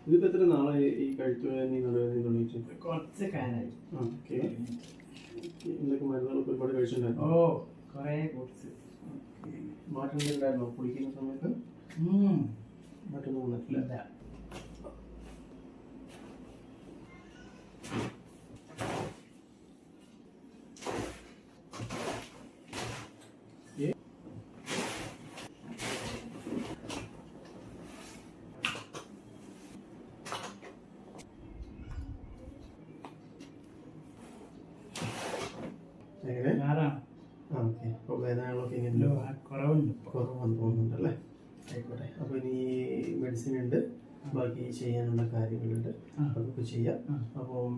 ഇതിപ്പോൾ എത്ര നാളായി ഈ കഴുത്തുവേദന നടുവേദന തുടങ്ങിയിട്ട്? കുറച്ച് കാലായി. ഓക്കെ. എന്തൊക്കെ മരുന്നുകളൊക്കെ ഒരുപാട് കഴിച്ചിട്ടുണ്ടായിരുന്നു? ഓ കുറേ കുടിച്ച്. മാറ്റം ഉണ്ടായിരുന്നോ കുളിക്കുന്ന സമയത്ത്? മാറ്റൊന്നും വന്നിട്ടില്ല. അപ്പോൾ വേദനകളൊക്കെ ഇങ്ങനെ കുറവാന്ന് തോന്നുന്നുണ്ടല്ലേ? ആയിക്കോട്ടെ. അപ്പോൾ ഇനി മെഡിസിൻ ഉണ്ട്, ബാക്കി ചെയ്യാനുള്ള കാര്യങ്ങളുണ്ട്, അതൊക്കെ ചെയ്യാം. അപ്പം